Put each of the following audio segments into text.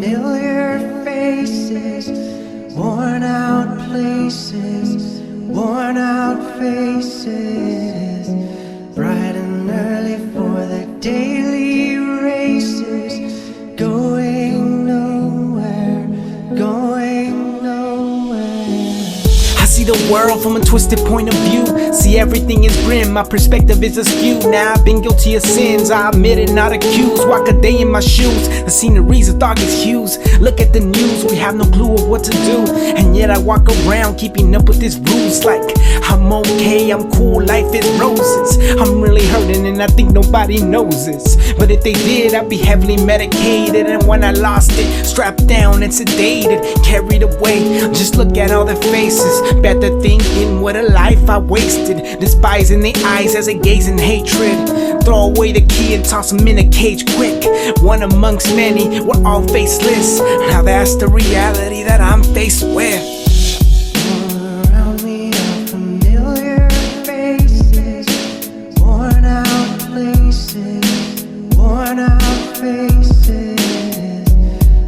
familiar faces, worn out places, worn out faces, bright and early for the daily races, going nowhere, going nowhere. I see the world from a twisted point of view. See everything is grim, my perspective is askew. Now I've been guilty of sins, I admit it, not accused. Walk a day in my shoes, the scenery's of darkest hues. Look at the news, we have no clue of what to do, and yet I walk around keeping up with this rules. Like I'm okay, I'm cool, life is roses. I'm really hurting and I think nobody knows this, but if they did, I'd be heavily medicated. And when I lost it, strapped down and sedated, carried away. Just look at all the faces, better thinking what a life I wasted, despising the eyes as they gaze in hatred. Throw away the key and toss them in a cage quick. One amongst many, we're all faceless. Now that's the reality that I'm faced with. All around me are familiar faces, worn out places, worn out faces,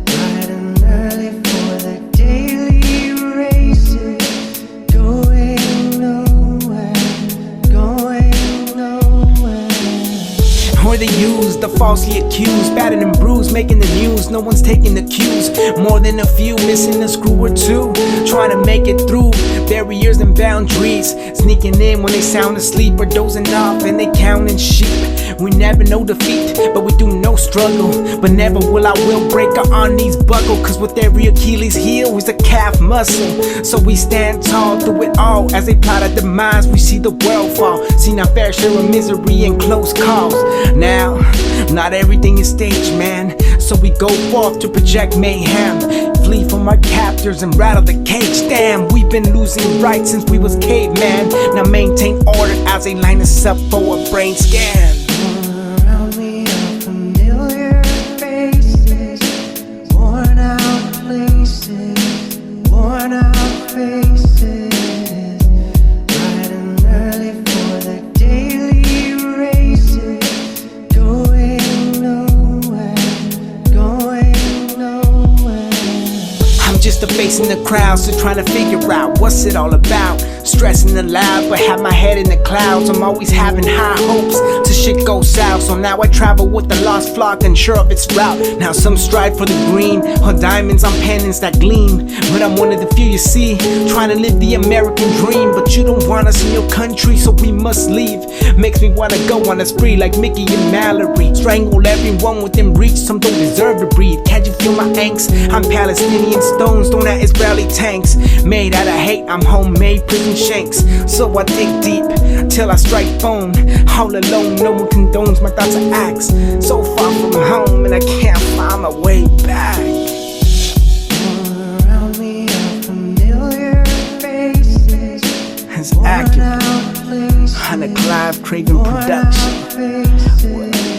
bright and early for the daily races, going nowhere, going nowhere. Or they use the falsely accused, battered and bruised, making the news. No one's taking the cues, more than a few, missing a screw or two, trying to make it through barriers and boundaries, sneaking in when they sound asleep or dozing off and they counting sheep. We never know defeat, but we do know struggle. But never will break our knees buckle, cause with every Achilles heel is a calf muscle. So we stand tall through it all. As they plot our demise, we see the world fall, seen our fair share of misery and close calls. Now, not everything is staged, man, so we go forth to project mayhem, flee from our captors and rattle the cage. Damn, we've been losing right since we was caveman. Now maintain order as they line us up for a brain scan. All around me are familiar faces, worn out places, worn out faces, bright and early for the daily races, going nowhere, going nowhere. I'm just a face in the crowd, so trying to figure out what's it all about. Stressing aloud, but have my head in the clouds. I'm always having high hopes till shit goes south. So now I travel with the lost flock, unsure of its route. Now some strive for the green, or diamonds on pennants that gleam, but I'm one of the few you see, trying to live the American dream. But you don't want us in your country, so we must leave. Makes me wanna go on a spree like Mickey and Mallory, strangle everyone within reach. Some don't deserve to breathe. Can't you feel my angst? I'm Palestinian stones thrown at Israeli tanks, made out of hate. I'm homemade prison shanks, so I dig deep till I strike bone. All alone, no one condones my thoughts or acts. So far from home and I can't find my way back. All around me are familiar faces, It's Ackurate on the Klive Kraven production.